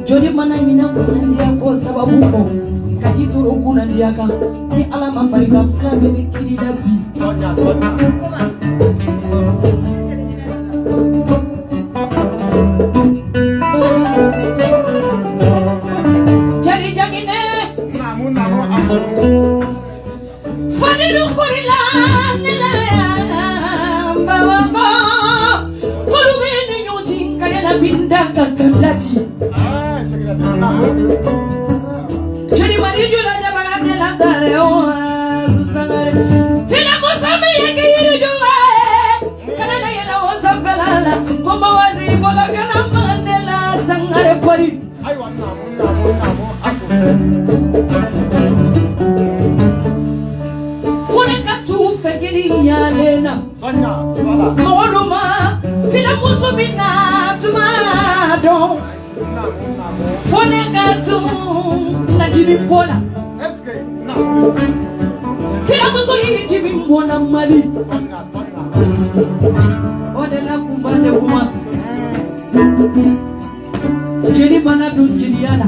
Jodi mana mina kunandia kwa sababu mo katituro kunandia ka ni alama farika flambe mikidi dabi jari jangine namu aso fadilu kurila nila mbawako kulubeni nyuti kanena binda kakalati Jadi marido la jabara de la dareo susangare Fila musami yake yiriduwa Kanana yela osafalala Komba wazi bola kana mandela sangare pari Aywa namu Fune katu fekiri nyalena Mawaluma Fila musumi na tumado Fone katu na jibi pola Fila muso yini jibi mbona mali Ode la kumbande kuma Jiri bana du jiriana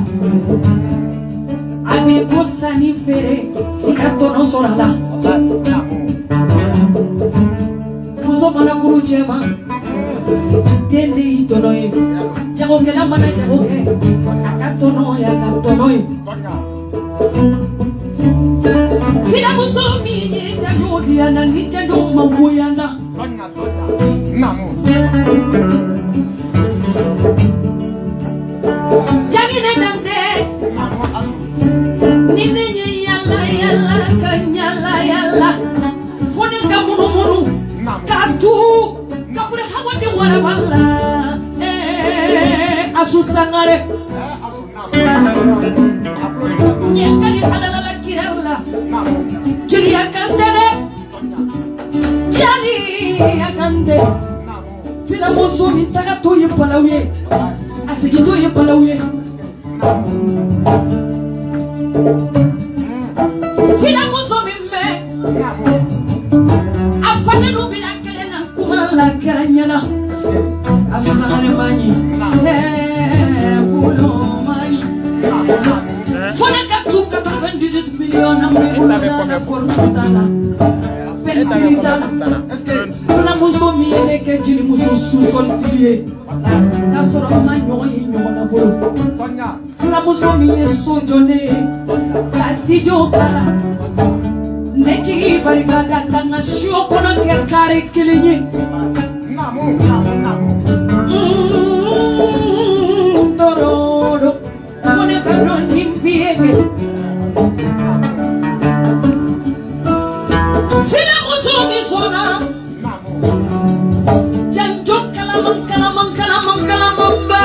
Abi kosa ni fere Fika tono sorala Muso bana furu jema Dende itono ye Jago ke la mana jago ke Akatono ya katono Fina muso mini jago diana ni jago mambuyana Namu Jagine dande Nine nye yalla kanyala yalla Fone ka munu Katu Kafure hawande warabala Asusangare Nyekali halala kirala Jiri akandere Jari akande Fila muso mitaka toye palawe Asigi toye palawe Fila muso mimme Afane nubila kelena kumala keranyana Asusangare manyi Fone katu 98 millions Siona mulana portala. Pentirala. Fula muso mi eleke jini muso susoltiye. Kasoro manyo yinyona bolo. Fula muso mi sojone. Kasijo kala. Nechi barigada kanga shio kono kare kilinyi. Tororo. Kone kadron nimfiege. Fila muso mi sona. Janjo kalamamba.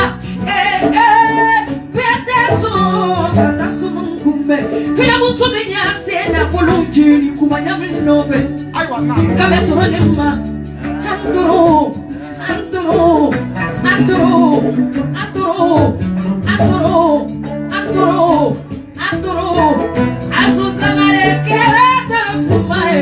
Pedaso mungumbe. Fila muso mi nyase na polujini kumanya minove. Kame turonema. Antoro. Asustamare kerata sumae.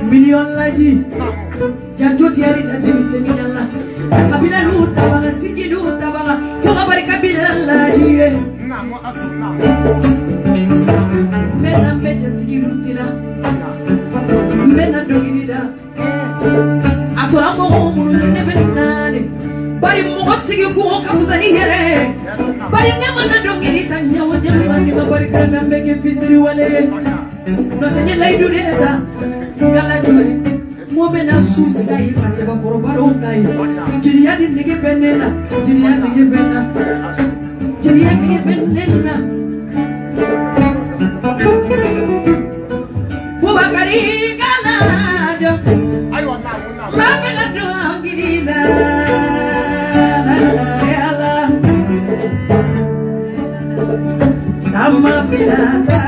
Million laji, janjo tiari na demi seminyala. Kabila luta banga sigi luta banga, funga bari kabila laji. Mena mecha tigirutira. Mena dogirida. Atoramo muru nebenane. Bari mosigi ku okafuzani here. Bari namana dogirita nyawo nyamani mabari kana mbeke fisiri wale. Notanye laidureta. Gala joy. Mobena susiga ifate bakorobaro ngai. Jiriani nige benena. Jiriani nige benena. Jiriani nige benena. Bubakari galado. Mabena dogirida. Ama filada.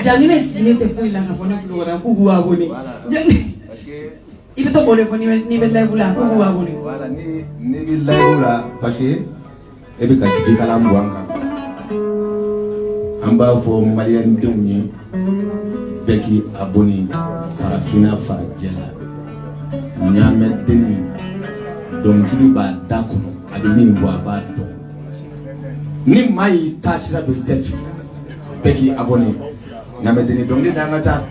Jangan ni telefon lah, phone aku orang aku gua abone. Jangan. Ibu tu boleh phone ni live lah, aku gua abone. Wala ni live lah, parce ebe ka jikala mbuanga. Amba fo Marian Dumni beki abone farafina farajela. Nyame deni donkili ba dakuno adini wa ba do. Ni mai tasira do itefi beki abone. Nyame deni dongi dangata.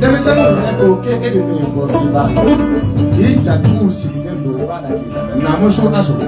denmisɛnninw yɛrɛ ko k'e de bɛ yen bɔ k'i b'a dɔn k'i jatigiw sigilen don i b'a la k'i lamɛn naamuso ka sɔrɔ.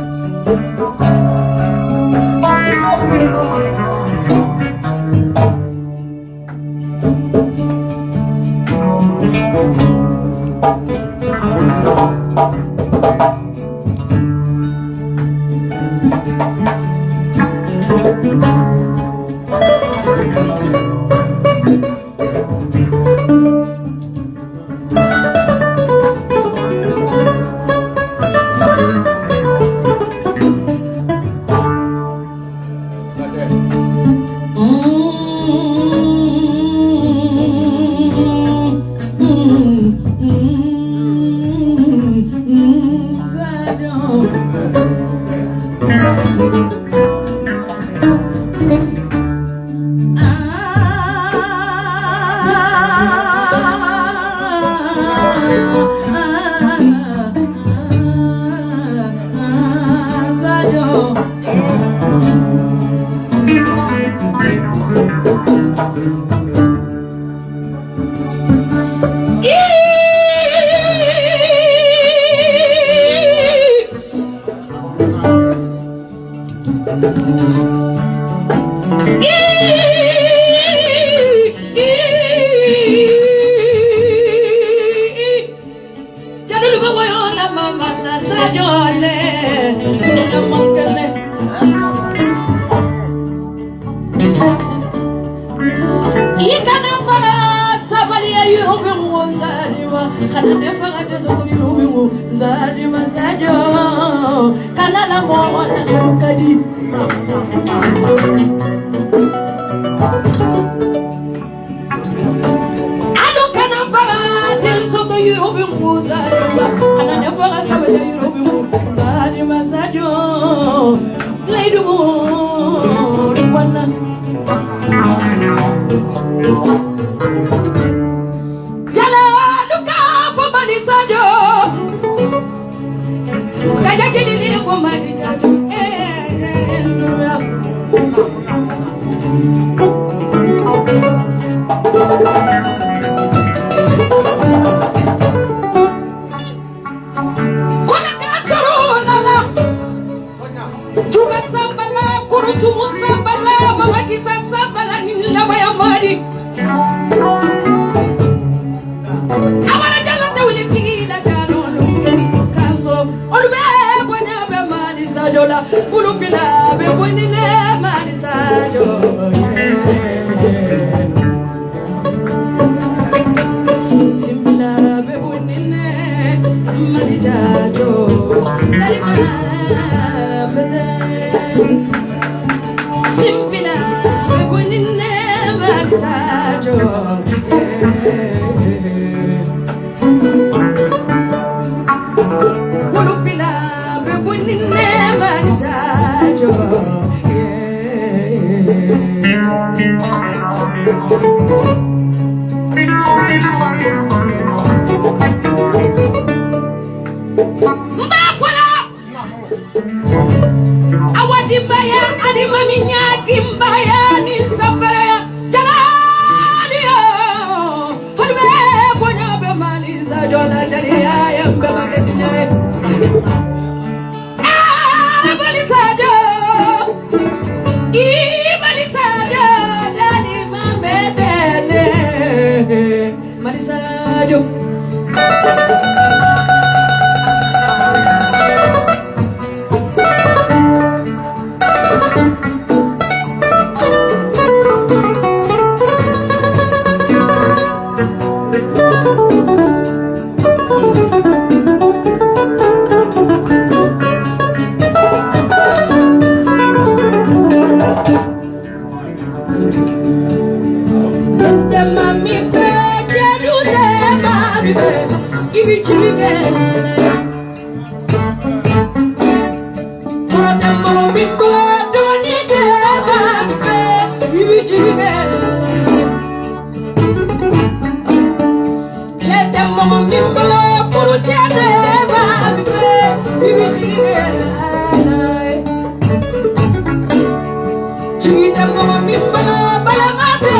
Chita mama mi bala bala mate,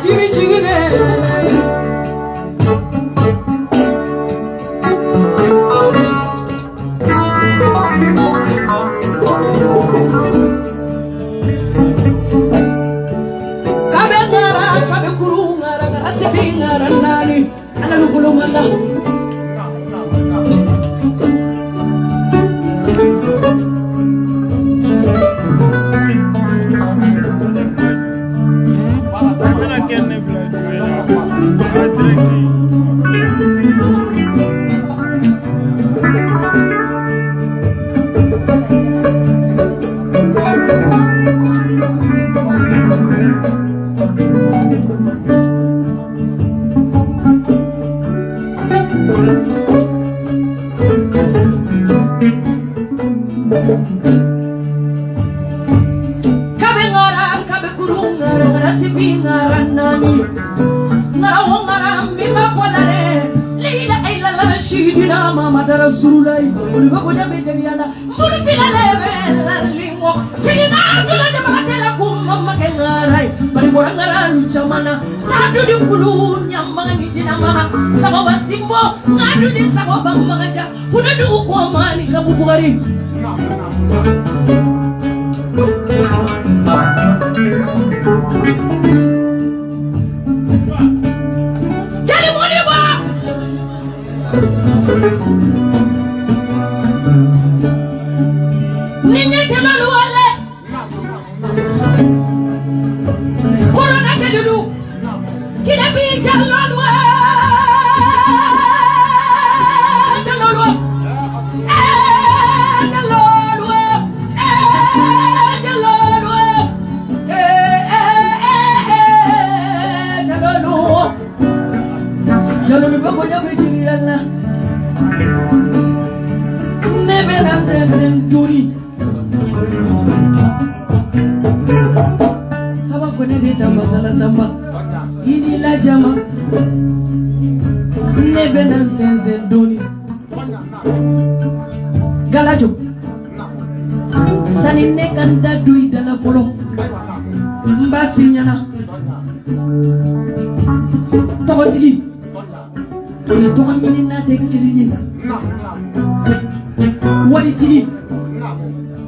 baby, you be Muhammad Rasulullah ulu ba ko jabe jari ala mulu fila la limo sigina jula jaba tela kum mamma ke ngarai bari borangara lu chamana tadu di kulu nyamanga ni jina mama sababa simbo ngadu di sababa magaja kuna du ko mani ka bubugari jali moni ba Ninya temalu wale Corona tedudu Kila bi jalolu jalolu jalolu ba ko jabe jiri yalla nebe na den duri haba ko ne de tamba sala tamba ini la jama nebe na sense duri galajo sani ne kanda dui dala folo mba finyana togotigi ni toga nyini na te kilinyi wari tigi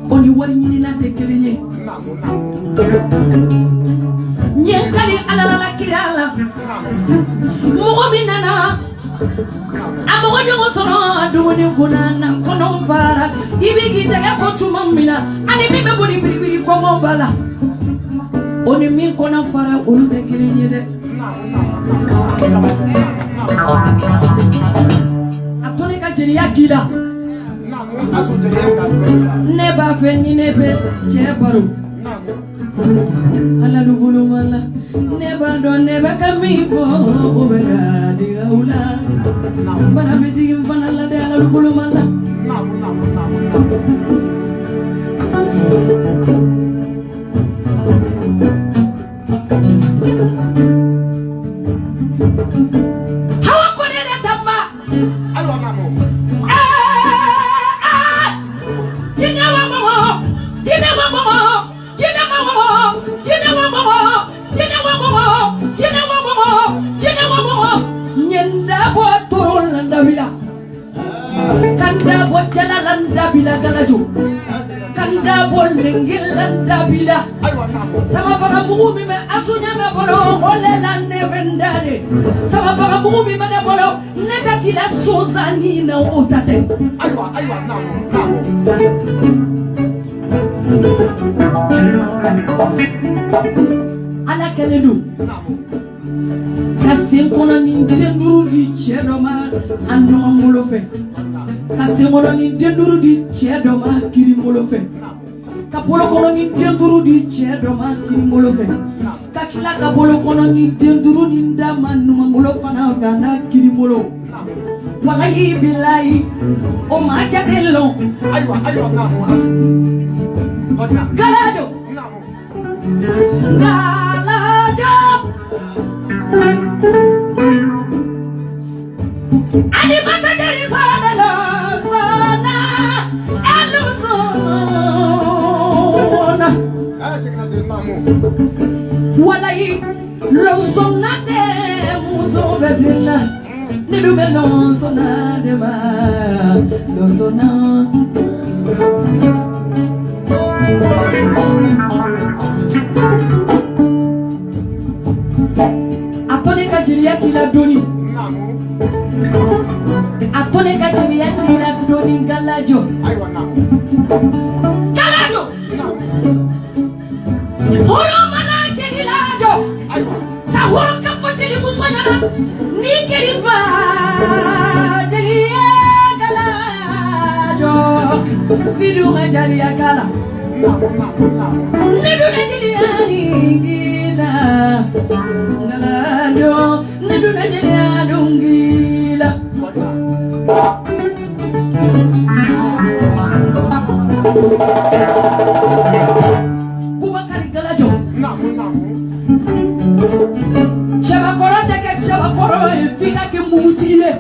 oni wari nyini na te kilinyi nyenkali alala kirala mogo binana amogo nyogo soro aduni kunana kono fara ibigi tege ko tumamina ani mi be boni biribiri ko mo bala oni min kono fara olu te kilinyi de atoni ka jeriya kila ne ba fe ni ne be je baro ala lugulu mala ne ba do ne ba kami ko o be ga di aula bana be di fana la de ala lugulu mala Kanda bo jalalanda bila galaju Kanda bo lengilanda bila Sama fara bugu mi me asunya me bolo Ole la ne vendare Sama fara bugu mi me ne bolo Netati la sozani na otate Aywa, namo Ala keledu Kasim kono ni ndenduru di chedoma Ano molofe Kasim kono ni ndenduru di chedoma Kiri molofe Kapolo kono ni ndenduru di chedoma Kiri molofe Kakila kapolo kono ni ndenduru ni ndama Numa molofa na gana kiri molo Wallahi billahi O majadelo Aywa, namo Galado Galado Ali mata dari sana sana eluzona Wallahi lonsona de muso bedina Nidu be lonsona de ma lonsona Atone ka jiriya kila doni Atone ka jiriya kila doni galajo Galajo Horo mana jirilajo Ta horo ka foteli musonyana Ni keriva jiriya galajo Fidu nga jiriya gala Nidu na jiriya gila Galajo Nidu na jiriya gila Bubakari Galajo Chabakoro teke Chabakoro Fika ke mutile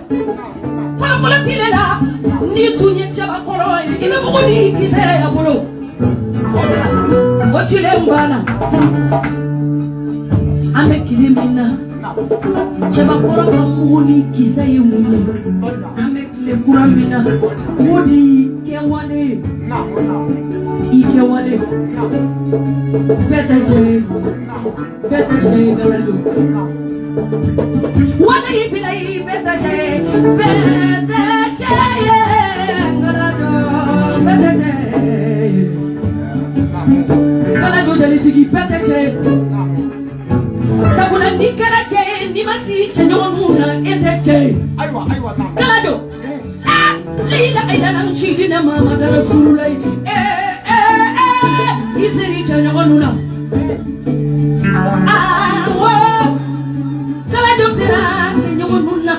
Fala tile la ni tunye chaba koro ina mugoni kise ya bolo ochile mbana ame kilimina chaba koro mugoni kise ya mugoni ame kile kuramina mudi kewane ikewale betaje galado wala ibilai betaje galado betaje galado dalitigi betaje sabuna nikaraje nimasi chanyomununa enteje aywa galado Lila ilana chidina mama da rasulai isiri chanya wanuna kala dosira chanya wanuna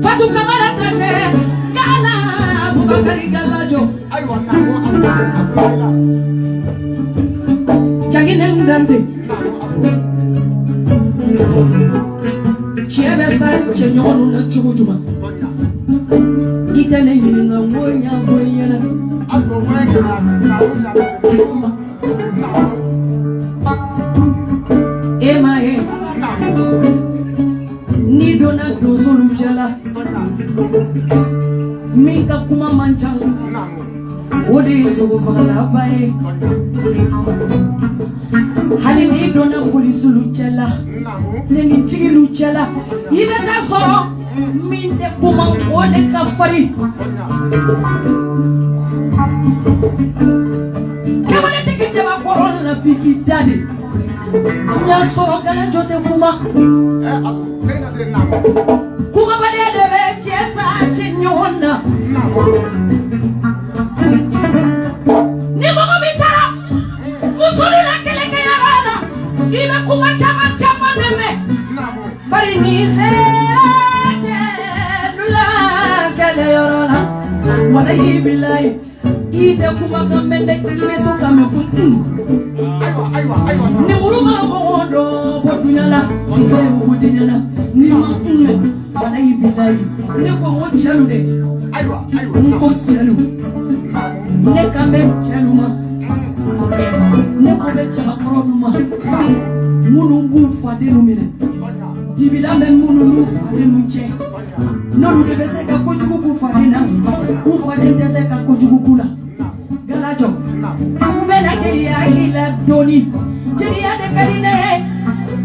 fatu kamara tate kala bubakari galajo aywa na chagine ngande Chebe san chenyonu na chubujuma Gitane yinga mwoya na Ema Ni dona dozolu jela Minka kuma manchang Odi sobo fagala bae Hali ni dona polisi luchela Neni tigi luchela Ibe ta soro Minde kuma one ka fari Kemane teki jeba korona na fiki dani Nya soro gana jote kuma Kuma bade debe chesa chinyona Ni mogo mitara Musuli na keleke yarana Ibe kuma chama neme Bari nize Nula kele yorona Wala hibilai Ide kuma kamende Ime to kame Ni muruma modo Bodunyala Ise ugudinyala Ni wala hibilai Ni kwa mochialu de Nko chialu Ne kame chialu ma Ne kome chama koronuma Mulungu fadenu mine Dibila men mulungu fadenu che Nonu debe seka kojugu kufadena Ufadende seka kojugu kula Galajo Mena jelia hila doni Jelia de karine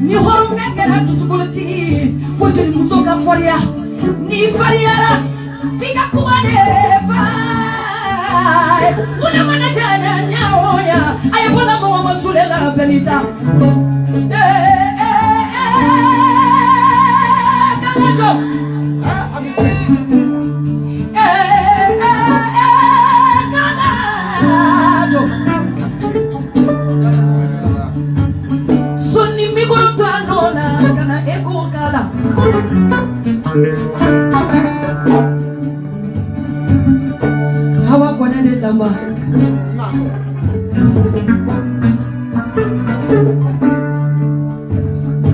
Ni honga kera tusukulu tigi Fojeli musoka faria Ni fariara Fika kumade fai Una mana jana nyaoya Ayabola mwa masulela belita Galajo Galajo Soni migoro tu anola Kana ego kala Hawa kwa nade tamba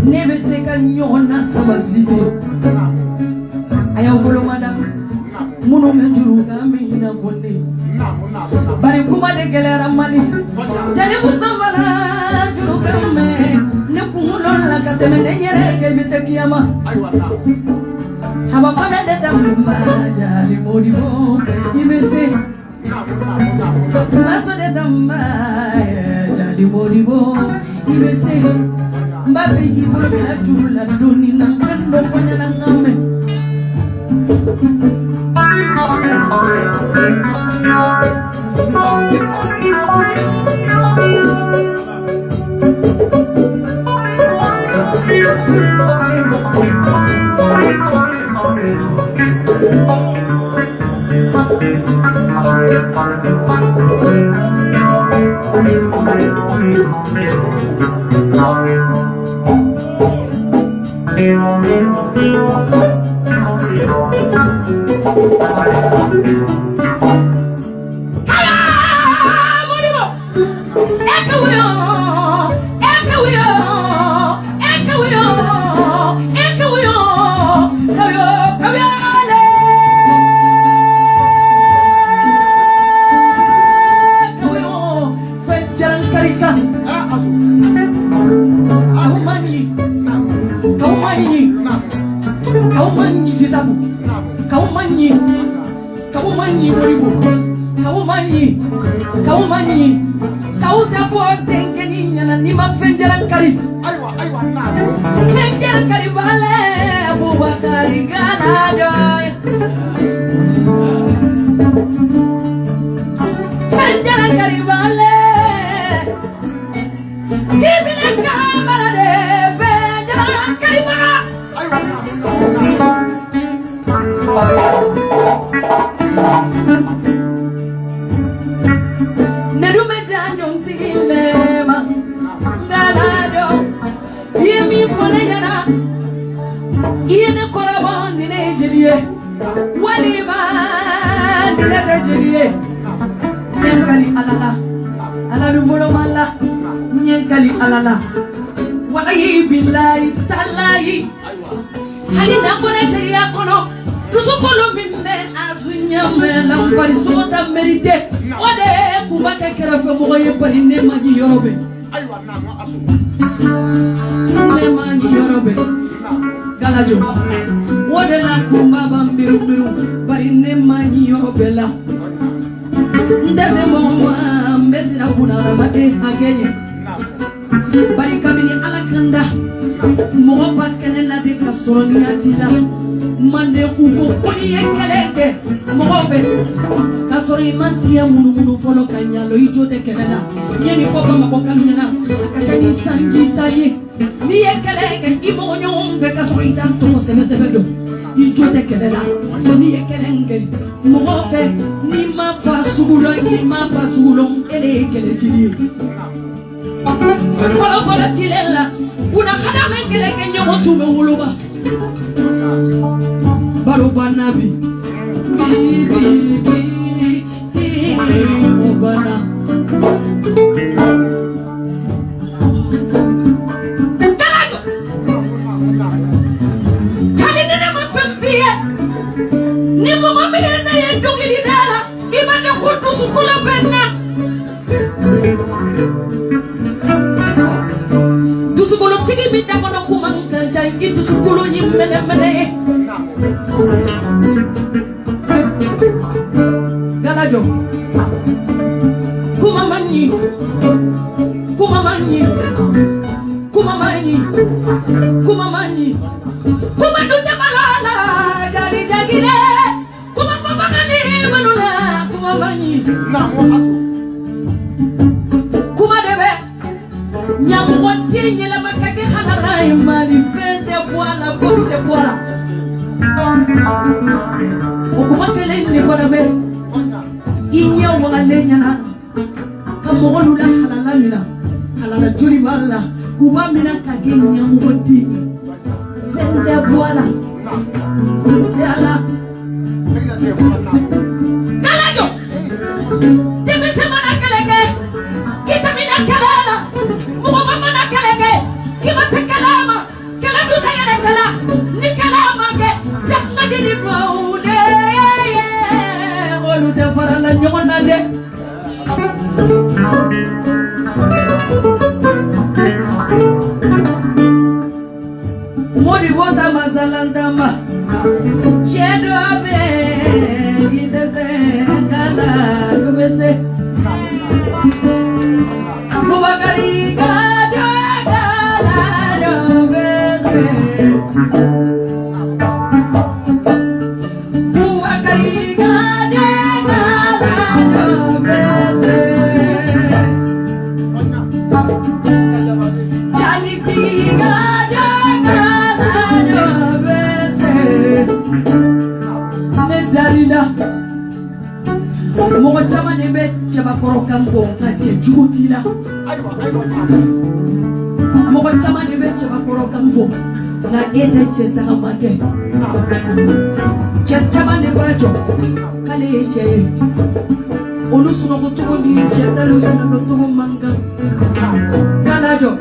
Nebe seka nyona sabazide Aya ukolomada Muno menjuru kame ina vone Bari kuma de gelera mali Jani musambala juru kame Nekumulo la kateme nenyere kebite kiyama Hawa kwa nade tamba Jari modibo Ibese Maso de tamba Jari modibo Ibese Mbabe yibolo bila juru la doni na kendo fanya na ngame Eka manyi jitabu kau manyi boribo kau manyi kau dafo tenkeni nyana ni ma fenjara kari fenjara kari bale Abubakar Galado fenjara kari bale jibina kamara de fenjara kari bale Nerume janyon tigilema Galado Yemi fonegana Yene korabon nine jiriye Walima nine jiriye Nyenkali alala Alalu volomala Nyenkali alala Walayi billahi talayi Hali nambone jiriya kono Tusukolo mimbe azunyame Lampari sota merite Ode kubake kerefe mogoye pari nemaji yorobe Nemaji yorobe Galajo Ode la kumbaba mbiru Pari nemaji yorobe la Ndeze mwa mbezi na kuna ramate hagenye Bari kabini alakanda Mogoba kenela de kasoroni atila Mande uko kuni yekeleke Mogobe Kasori masiya munu folo kanyalo ijote kelela Yeni kopa maboka mnyana Akachani sanji tayi Ni yekeleke imo nyomve kasori itanto semesebedo Ijote kelela Ni yekelenge Mogobe ni mafa sugulo ele kele jili Folo tilela Una kada menkeleke nyomo tume wuluba Baruba nabi Obana Talago Kali nene mafempiye Ni mama mile na yendungi lidala Imane kutu sukula benna Dusukulu tigi bida kono kumanga jai Itu sukulu nyimene mene Galajo Kumamanyi Kumadunde malala Jali jagire Kumafabangani manula Kumamanyi Kumadebe Nyamu wati nyela makake halala Imani frente buala Foti de buala Okumakele ni kodabe Inya wale nyana Kamogolu la halala mina Halala juri wala Uba mina kage nyamu wati Frente buala Yala Galajo Deme semana keleke Kita mina kalala Muba mana keleke Kima se kalama Kala duta yana kala Ni kalama ke Jakna dini broude Olu te farala nyona de Mori vota mazalantama Chedo be Gidese Gala Gumese Bubakari Gala Gumese Bubakari Gala Gumese Jaliti Gala Gumese Nedalila Mogo chama nebe chaba koro kambo Kache jugutila Mogo chama nebe chaba koro kambo Na ete cheta hamake Chama nebe rajo Kale eche Olu suno kutuko ni cheta Lu suno kutuko manga Kalajo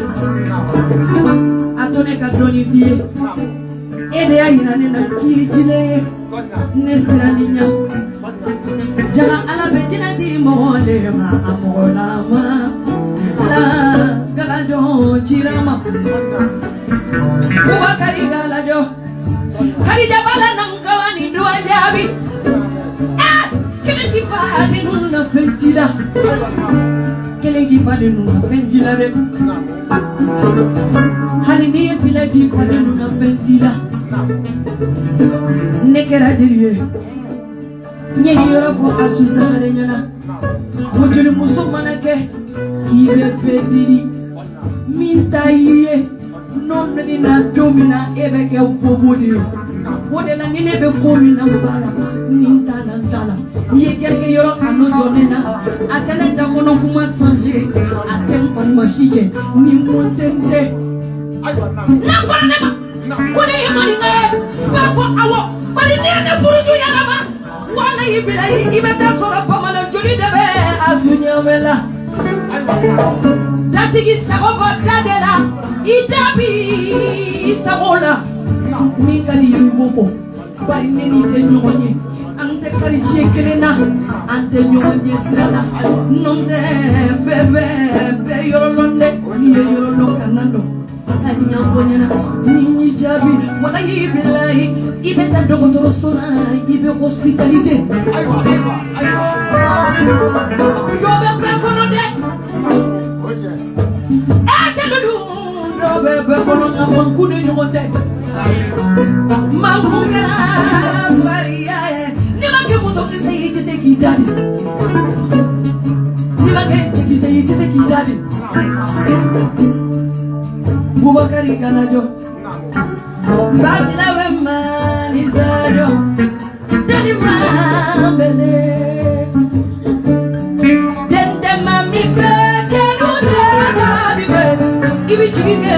Atone kadroni fie Ede ya hirane na kijile Nesira ninya Jala ala bejina ti mole ma amola ma la galajo chirama Kuba Bubakari Galajo Karija bala nangawani dua jabi Kelen kifa de nuna fentila Kelen kifa de nuna fentila de Hani ni fila kifa de nuna fentila Nekera jiriye Nyeni yoro fo asusa harenyana Mujuri muso manake Kibe pediri Minta iye Non ni na domina ebe ke upobodi Wode la nine be komi na mbala Ninta na ndala Ye kelke yoro ano jonena Atene da kono kuma sanje Atem fan mashije Ni montende Na fara nema Kone yemani ngaye Bafo awo Bari nene buruju yanama Wala ibila ibeta sora pamana joli debe Asunyamela Datigi sagobo dadela Idabi sagola Mikali yubofo Bari neni te nyonye Ante kari chiekelena Ante nyonye sirala Nonde bebe yorolonde Niye yorolon kanando Atani nyafonyena Nini jabi Wala yibilahi Ibeta dokotoro sona Ibe hospitalize Jobe prekono de Bebe kono kapon kude nyote Mangungera Maria Nimake muso kise kidadi Nimake kise kidadi Bubakari Galajo Basila wema Lizajo Dani mambele Dente mami peche nuna bibe Ibi chige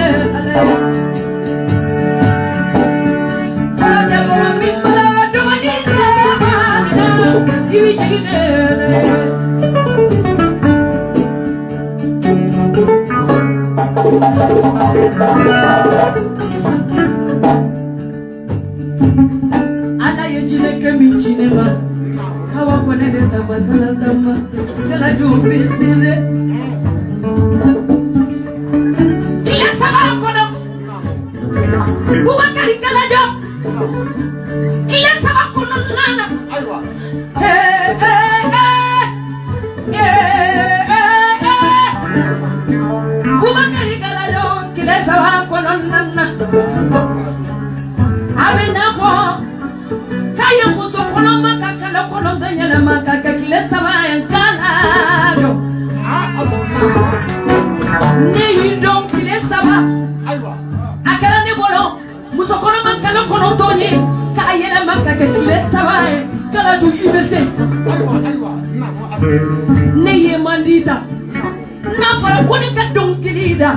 Ala yejile kemi chinema Hawa kone de tabasala tama Kala jumbi sire Kila sama kono Bubakari Galajo Kila sama kono nana Bubakari Galajo Kila sama kono nana Abenafo Kaya muso kono maka kala kono danyala maka Kila sama Galajo Neyi don Kila sama Akala ne bolo muso kono makala kono tonye ka yela maka Kila sama Galajo ibese Neye mandita Na fara kone ka donkilida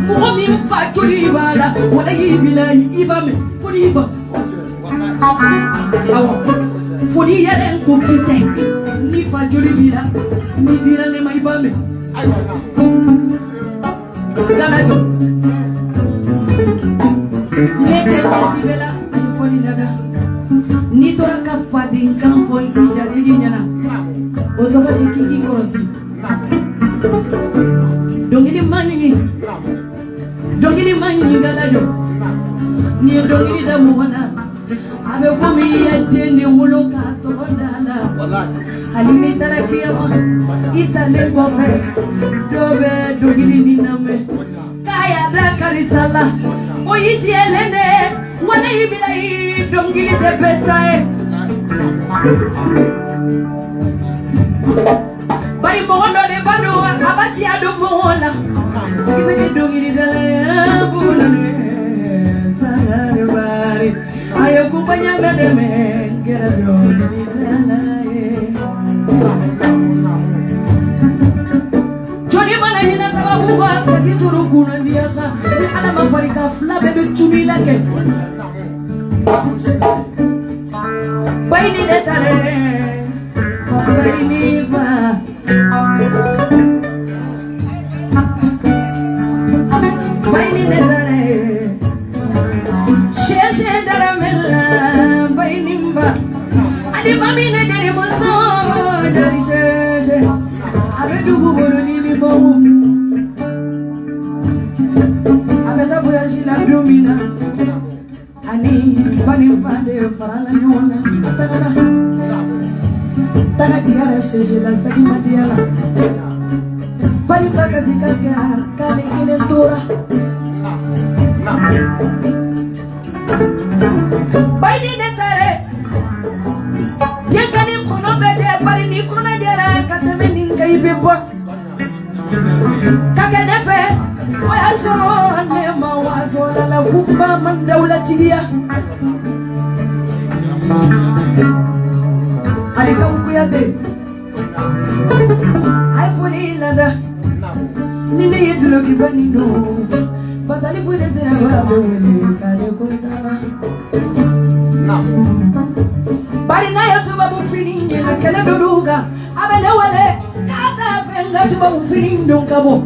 Mugo mi mfa joli ibala Wala yibila ibame Fodi iba Awa Fodi yere nkukite Ni fa joli bila Ni dira ne ma ibame Galajo Lete kasibela Fodi nada Ni tora ka fadi nkan fo ikija tigi nyana Otoka tiki korosi Dongini manyi Galajo Ni dongini da muwana Abe komi yedeni woloka tondala Halimi tarakiyama Isa lego fe Dobe dongini niname Kaya da karisala Oyiji elene Wana ibilahi dongini tepetae Bari mohondo de bado Abachi ado mohola Ibeke dongini dala Bulane Sarare bari Ayo kupanya bedeme Kera dongini dala Joni mana nina sababu wa Kati turu kuna ndiyaka Ni ala mafarika fla bebe chumi lake Baini detare Baini va Baini detare Sheshe daramela Baini mba Adi mami ne jari muso Jari sheshe Abe dugu boro nini bomu Abe tabu ya shila domina ani bani fade farala nyona atana tana diara sheje la sagima diala bani fakazi kaga kale kile tora bani netare yakani kono bede bari ni kono diara katame ninga ibebo kake nefe oya soro ane mawazo la kumba mandaulatiya alika ukuyate iPhone landa nini yedulo kibani no basali fude sera babe wele kale kontala bari na yotuba bufini na kele doruga abele wale kata fenga tuba bufini ndokabo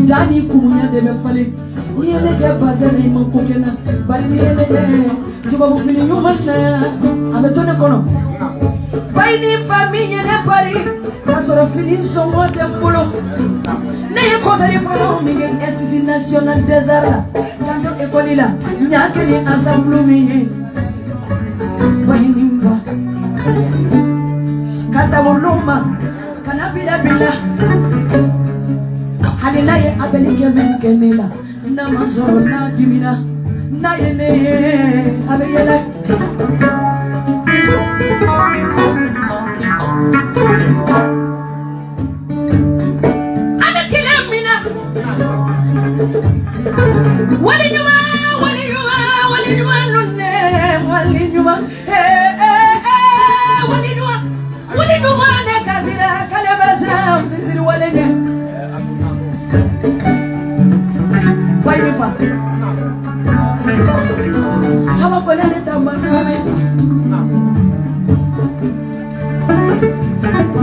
dani kumunya de mefale niele je bazene mankokena bari niele tuba bufini nyumana ametone kono bari ni famille ne pari kasoro fini songo tempolo ne kosa ni falo mingi institut national des arts kanto ekolila nyake ni ensemble mingi bari nimba kata boloma kanabila bila halina ye abelike menkenela na manzoro na dimina na yene abeyele ana kilemina walinyuma lunne walinyuma walinyuma ne kazira kalebasa fiziri walene waifa hawa kona netambana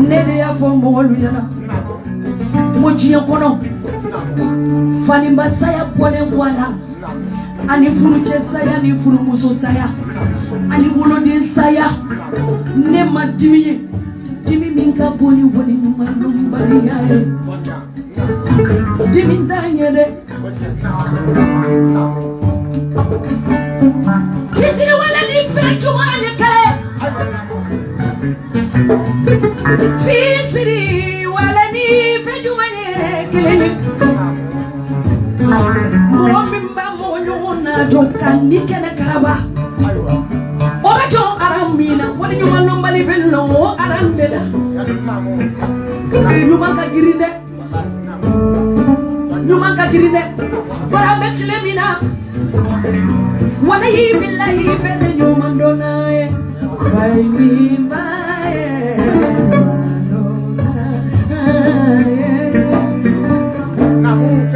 nene ya fombo waluyana mojiya kono fani mbasaya pole mwana ani furu chesaya ni furu muso saya ani wolodi saya ne madimi dimi minka boni woni nyumano mbali yae dimi ndanyede kisiri wala ni fetu wane kale fisiri wala ni fetu wane kale mwomimba mwonyona jokani kene karaba obajo aramina wani nyumano mbali bello arambeda nyuma ka girinde para metile bina wala yi billahi bede nyuma donae bai mi bai namu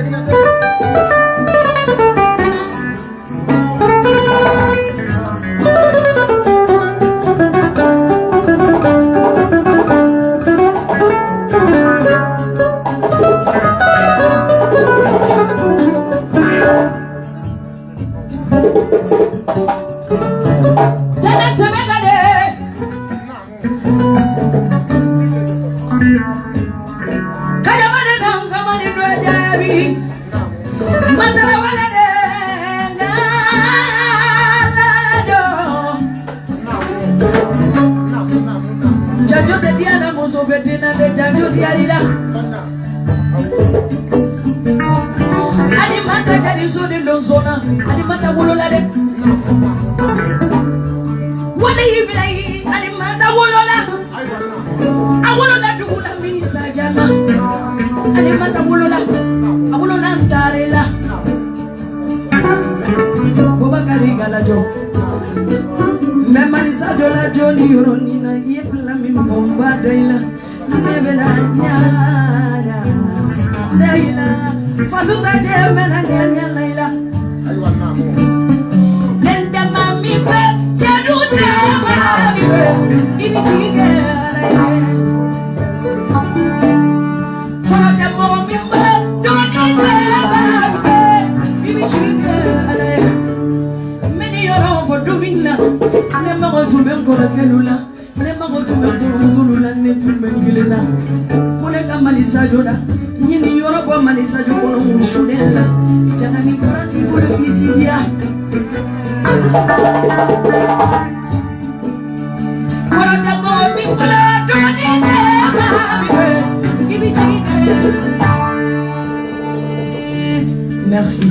Merci.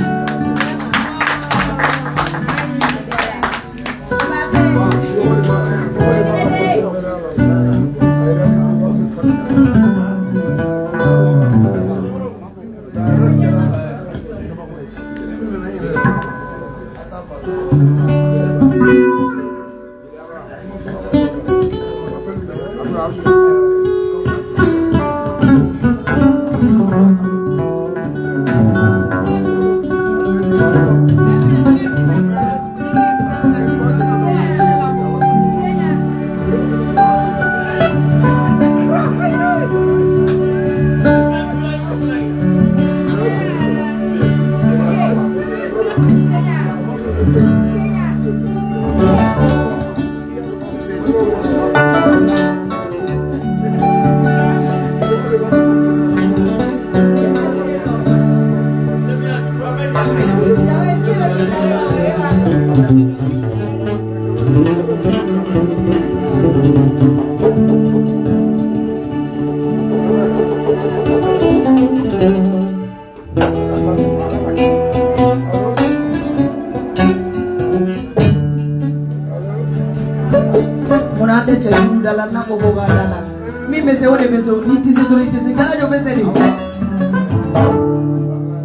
Monate celu dalam nak boga dalam. Mi mese ode mese ni tisi kala jo mese ni.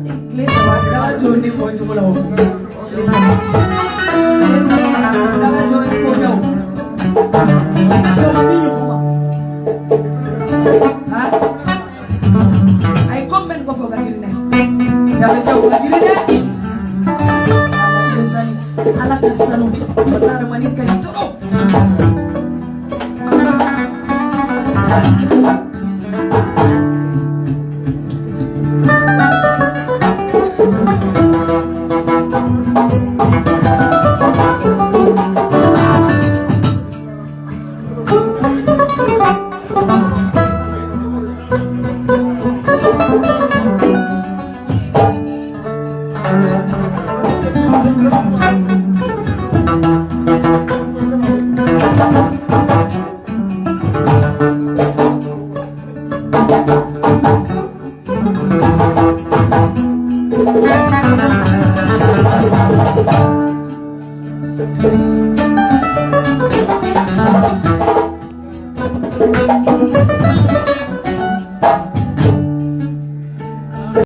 Inggris awak kala jo ni ko jo bola. Kala jo ni ko jo. Jo ni ko. Ha? Ai komen ko foga girne. Dapat jo girne. Ala kasanu pasar manika itoro.